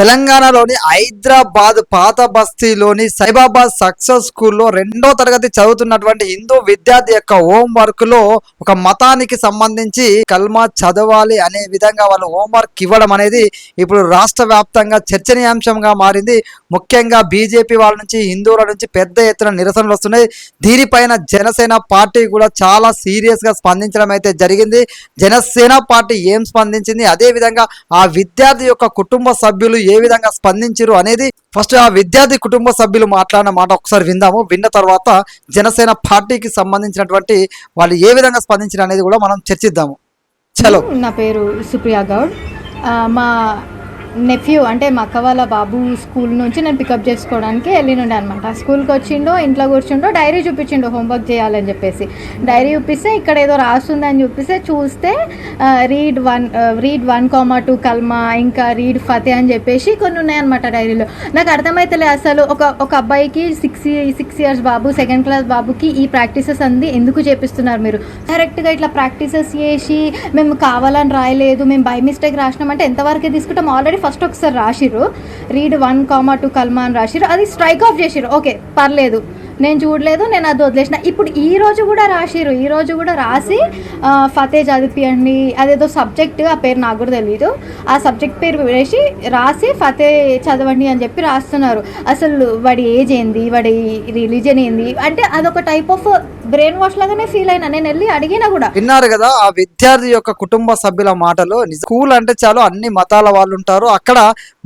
తెలంగాణలోని హైదరాబాద్ పాత బస్తీలోని సైబాబాద్ సక్సెస్ స్కూల్లో 2వ తరగతి చదువుతున్నటువంటి హిందూ విద్యార్థి యొక్క హోంవర్క్ లో ఒక మతానికి సంబంధించి కల్మా చదవాలి అనే విధంగా వాళ్ళు హోంవర్క్ ఇవ్వడం అనేది ఇప్పుడు రాష్ట్ర వ్యాప్తంగా చర్చనీయాంశంగా మారింది. ముఖ్యంగా బీజేపీ వాళ్ళ నుంచి హిందువుల నుంచి పెద్ద ఎత్తున నిరసనలు వస్తున్నాయి. దీనిపైన జనసేన పార్టీ కూడా చాలా సీరియస్ గా స్పందించడం అయితే జరిగింది. జనసేన పార్టీ ఏం స్పందించింది, అదే విధంగా ఆ విద్యార్థి యొక్క కుటుంబ సభ్యులు ఏ విధంగా స్పందించారు అనేది ఫస్ట్ ఆ విద్యార్థి కుటుంబ సభ్యులు మాట్లాడిన మాట ఒకసారి విందాము. విన్న తర్వాత జనసేన పార్టీకి సంబంధించినటువంటి వాళ్ళు ఏ విధంగా స్పందించారు అనేది కూడా మనం చర్చిద్దాము. చలో. నా పేరు సుప్రియా గౌడ్. మా నెఫ్యూ అంటే మా అక్క వాళ్ళ బాబు స్కూల్ నుంచి నేను పికప్ చేసుకోవడానికి వెళ్ళినుండే అనమాట. స్కూల్కి వచ్చిండో ఇంట్లో కూర్చుండో డైరీ చూపించిండు హోంవర్క్ చేయాలని చెప్పేసి. డైరీ చూపిస్తే ఇక్కడ ఏదో రాస్తుందని చూపిస్తే చూస్తే రీడ్ 1,2 కల్మా, ఇంకా రీడ్ ఫతే అని చెప్పేసి కొన్ని ఉన్నాయన్నమాట డైరీలో. నాకు అర్థమైతలే అసలు ఒక అబ్బాయికి 6 ఇయర్స్ బాబు, 2nd క్లాస్ బాబుకి ఈ ప్రాక్టీసెస్ అంది ఎందుకు చేపిస్తున్నారు మీరు? డైరెక్ట్గా ఇట్లా ప్రాక్టీసెస్ చేసి మేము కావాలని రాయలేదు, మేము బై మిస్టేక్ రాసినామంటే ఎంతవరకే తీసుకుంటాం? ఆల్రెడీ ఫస్ట్ ఒకసారి రాసిర్రు, రీడ్ 1,2 కల్మా అని రాసిర్రు, అది స్ట్రైక్ ఆఫ్ చేసిర్రు. ఓకే పర్లేదు, నేను చూడలేదు, నేను అది వదిలేసిన. ఇప్పుడు ఈ రోజు కూడా రాసిర్రు, ఈ రోజు కూడా రాసి ఫతే చదివియండి, అదేదో సబ్జెక్ట్, ఆ పేరు నాకు కూడా తెలియదు, ఆ సబ్జెక్ట్ పేరు వేసి రాసి ఫతే చదవండి అని చెప్పి రాస్తున్నారు. అసలు వాడి ఏజ్ ఏంది, వాడి రిలీజన్ ఏంది అంటే అదొక టైప్ ఆఫ్ బ్రెయిన్ వాష్ లాగానే ఫీల్ అయినా. నేను వెళ్ళి అడిగినా కూడా. విన్నారు కదా ఆ విద్యార్థి యొక్క కుటుంబ సభ్యుల మాటలు. స్కూల్ అంటే చాలు అన్ని మతాల వాళ్ళు ఉంటారు, అక్కడ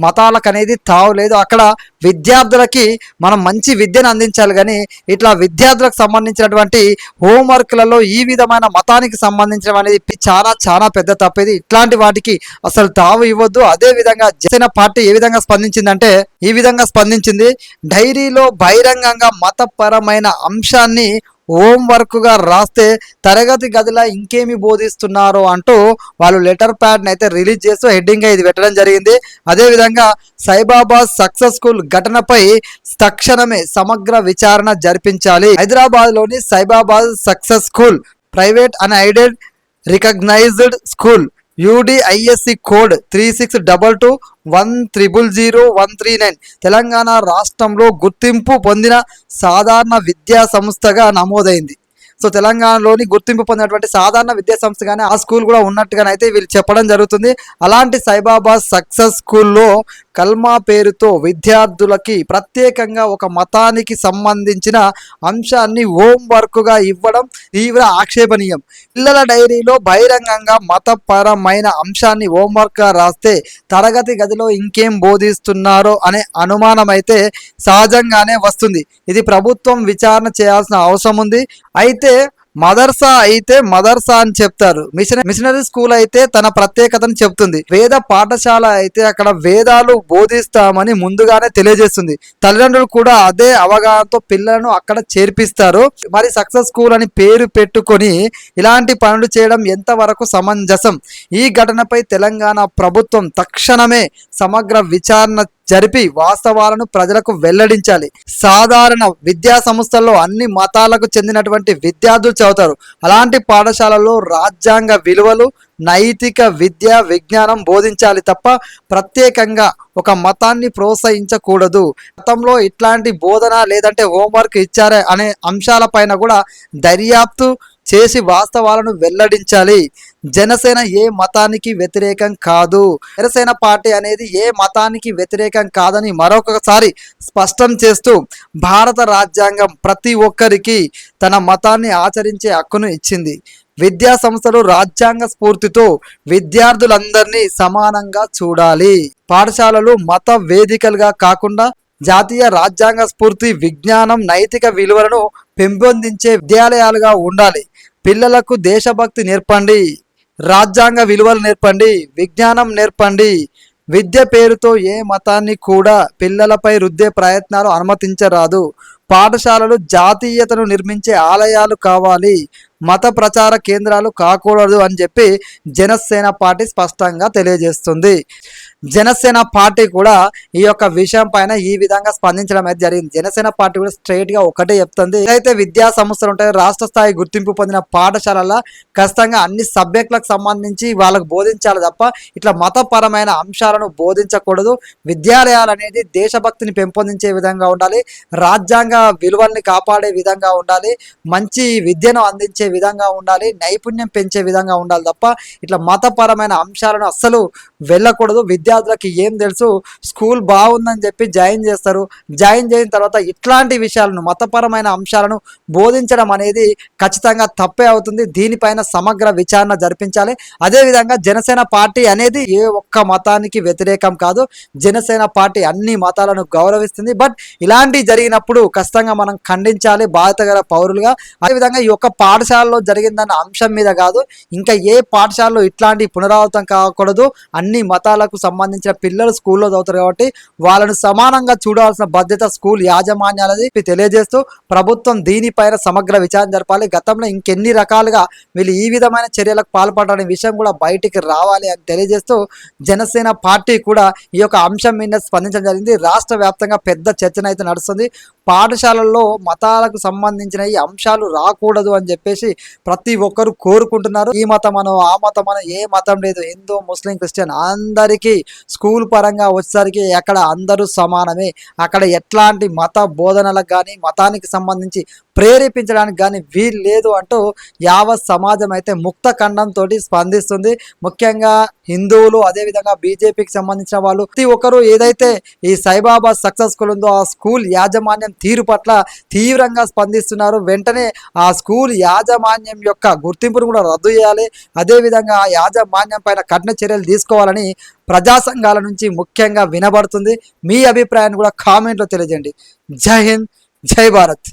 మతాలకు అనేది తావు లేదు. అక్కడ విద్యార్థులకి మనం మంచి విద్యను అందించాలి, కానీ ఇట్లా విద్యార్థులకు సంబంధించినటువంటి హోంవర్క్లలో ఈ విధమైన మతానికి సంబంధించడం అనేది చాలా చాలా పెద్ద తప్పేది. ఇట్లాంటి వాటికి అసలు తావు ఇవ్వద్దు. అదే విధంగా జనసేన పార్టీ ఏ విధంగా స్పందించిందంటే ఈ విధంగా స్పందించింది. డైరీలో బహిరంగంగా మతపరమైన అంశాన్ని హోంవర్క్ గా రాస్తే తరగతి గదిలో ఇంకేమి బోధిస్తున్నారో అంటూ వాళ్ళు లెటర్ ప్యాడ్ అయితే రిలీజ్ చేస్తూ హెడ్డింగ్ ఇది పెట్టడం జరిగింది. అదేవిధంగా సైబాబాద్ సక్సెస్ స్కూల్ ఘటనపై తక్షణమే సమగ్ర విచారణ జరిపించాలి. హైదరాబాద్ లోని Saibabad success school private and aided recognized school UDISC code 3622100139 Telangana రాష్ట్రంలో గుర్తింపు పొందిన సాధారణ విద్యా సంస్థగా నమోదైంది. సో తెలంగాణలోని గుర్తింపు పొందినటువంటి సాధారణ విద్యా సంస్థగానే ఆ స్కూల్ కూడా ఉన్నట్టుగానైతే వీళ్ళు చెప్పడం జరుగుతుంది. అలాంటి సైబాబాద్ సక్సెస్ స్కూల్లో కల్మా పేరుతో విద్యార్థులకి ప్రత్యేకంగా ఒక మతానికి సంబంధించిన అంశాన్ని హోంవర్క్గా ఇవ్వడం తీవ్ర ఆక్షేపణీయం. పిల్లల డైరీలో బహిరంగంగా మతపరమైన అంశాన్ని హోంవర్క్గా రాస్తే తరగతి గదిలో ఇంకేం బోధిస్తున్నారో అనే అనుమానం అయితే సహజంగానే వస్తుంది. ఇది ప్రభుత్వం విచారణ చేయాల్సిన అవసరం ఉంది. అయితే మదర్సా అయితే మదర్సా అని చెప్తారు, మిషనరీ స్కూల్ అయితే తన ప్రత్యేకతను చెప్తుంది, వేద పాఠశాల అయితే అక్కడ వేదాలు బోధిస్తామని ముందుగానే తెలియజేస్తుంది. తల్లిదండ్రులు కూడా అదే అవగాహనతో పిల్లలను అక్కడ చేర్పిస్తారు. మరి సక్సెస్ స్కూల్ అని పేరు పెట్టుకొని ఇలాంటి పనులు చేయడం ఎంతవరకు సమంజసం? ఈ ఘటనపై తెలంగాణ ప్రభుత్వం తక్షణమే సమగ్ర విచారణ జరిపి వాస్తవాలను ప్రజలకు వెల్లడించాలి. సాధారణ విద్యా సంస్థల్లో అన్ని మతాలకు చెందినటువంటి విద్యార్థులు చదువుతారు. అలాంటి పాఠశాలలో రాజ్యాంగ విలువలు, నైతిక విద్య, విజ్ఞానం బోధించాలి తప్ప ప్రత్యేకంగా ఒక మతాన్ని ప్రోత్సహించకూడదు. గతంలో ఇట్లాంటి బోధన లేదంటే హోంవర్క్ ఇచ్చారే అనే అంశాలపైన కూడా దర్యాప్తు చేసి వాస్తవాలను వెల్లడించాలి. జనసేన ఏ మతానికి వ్యతిరేకం కాదు, జనసేన పార్టీ అనేది ఏ మతానికి వ్యతిరేకం కాదని మరొకసారి స్పష్టం చేస్తూ భారత రాజ్యాంగం ప్రతి ఒక్కరికి తన మతాన్ని ఆచరించే హక్కును ఇచ్చింది. విద్యా సంస్థలు రాజ్యాంగ స్ఫూర్తితో విద్యార్థులందరినీ సమానంగా చూడాలి. పాఠశాలలు మత వేదికలుగా కాకుండా జాతీయ రాజ్యాంగ స్ఫూర్తి, విజ్ఞానం, నైతిక విలువలను పెంపొందించే విద్యాలయాలుగా ఉండాలి. పిల్లలకు దేశభక్తి నేర్పండి, రాజ్యాంగ విలువలు నేర్పండి, విజ్ఞానం నేర్పండి. విద్య పేరుతో ఏ మతాన్ని కూడా పిల్లలపై రుద్దే ప్రయత్నాలు అనుమతించరాదు. పాఠశాలలు జాతీయతను నిర్మించే ఆలయాలు కావాలి, మత ప్రచార కేంద్రాలు కాకూడదు అని చెప్పి జనసేన పార్టీ స్పష్టంగా తెలియజేస్తుంది. జనసేన పార్టీ కూడా ఈ యొక్క విషయం పైన ఈ విధంగా స్పందించడం అయితే జరిగింది. జనసేన పార్టీ కూడా స్ట్రైట్ గా ఒకటే చెప్తుంది, ఏదైతే విద్యా సంస్థలు ఉంటాయో రాష్ట్ర స్థాయి గుర్తింపు పొందిన పాఠశాలల ఖచ్చితంగా అన్ని సబ్జెక్టులకు సంబంధించి వాళ్ళకు బోధించాలి తప్ప ఇట్లా మతపరమైన అంశాలను బోధించకూడదు. విద్యాలయాలు అనేది దేశభక్తిని పెంపొందించే విధంగా ఉండాలి, రాజ్యాంగ విలువల్ని కాపాడే విధంగా ఉండాలి, మంచి విద్యను అందించే విధంగా ఉండాలి, నైపుణ్యం పెంచే విధంగా ఉండాలి తప్ప ఇట్లా మతపరమైన అంశాలను అస్సలు వెళ్ళకూడదు. విద్యార్థులకి ఏం తెలుసు, స్కూల్ బాగుందని చెప్పి జాయిన్ చేస్తారు, జాయిన్ చేసిన తర్వాత ఇట్లాంటి విషయాలను మతపరమైన అంశాలను బోధించడం అనేది ఖచ్చితంగా తప్పే అవుతుంది. దీనిపైన సమగ్ర విచారణ జరిపించాలి. అదేవిధంగా జనసేన పార్టీ అనేది ఏ ఒక్క మతానికి వ్యతిరేకం కాదు, జనసేన పార్టీ అన్ని మతాలను గౌరవిస్తుంది. బట్ ఇలాంటి జరిగినప్పుడు ఖచ్చితంగా మనం ఖండించాలి బాధ్యత గల పౌరులుగా. అదేవిధంగా ఈ యొక్క పాఠశాలలో జరిగిందన్న అంశం మీద కాదు, ఇంకా ఏ పాఠశాలలో ఇట్లాంటి పునరావృతం కాకూడదు. అన్ని మతాలకు సంబంధించిన పిల్లలు స్కూల్లో చదువుతారు కాబట్టి వాళ్ళను సమానంగా చూడాల్సిన బాధ్యత స్కూల్ యాజమాన్యాలది తెలియజేస్తూ ప్రభుత్వం దీనిపైన సమగ్ర విచారణ జరపాలి. గతంలో ఇంకెన్ని రకాలుగా వీళ్ళు ఈ విధమైన చర్యలకు పాల్పడని విషయం కూడా బయటికి రావాలి అని తెలియజేస్తూ జనసేన పార్టీ కూడా ఈ యొక్క అంశం మీద స్పందించడం జరిగింది. రాష్ట్ర వ్యాప్తంగా పెద్ద చర్చన అయితే నడుస్తుంది. పాఠశాలల్లో మతాలకు సంబంధించిన ఈ అంశాలు రాకూడదు అని చెప్పేసి ప్రతి ఒక్కరు కోరుకుంటున్నారు. ఈ మతమనో ఆ మతమనో ఏ మతం లేదు, హిందూ ముస్లిం క్రిస్టియన్ అందరికీ స్కూల్ పరంగా వచ్చేసరికి అక్కడ అందరూ సమానమే. అక్కడ ఎట్లాంటి మత బోధనలకు కానీ మతానికి సంబంధించి ప్రేరేపించడానికి కానీ వీలు లేదు అంటూ యావత్ సమాజం అయితే ముక్త ఖండంతో స్పందిస్తుంది. ముఖ్యంగా హిందువులు అదేవిధంగా బీజేపీకి సంబంధించిన వాళ్ళు ప్రతి ఒక్కరు ఏదైతే ఈ సాయిబాబా సక్సెస్ స్కూల్ ఉందో ఆ స్కూల్ యాజమాన్యం తీరు పట్ల తీవ్రంగా స్పందిస్తున్నారు. వెంటనే ఆ స్కూల్ యాజమాన్యం యొక్క గుర్తింపును కూడా రద్దు చేయాలి, అదేవిధంగా ఆ యాజమాన్యం పైన కఠిన చర్యలు తీసుకోవాలని ప్రజా సంఘాల నుంచి ముఖ్యంగా వినబడుతుంది. మీ అభిప్రాయాన్ని కూడా కామెంట్లో తెలియజేయండి. జై హింద్, జై భారత్.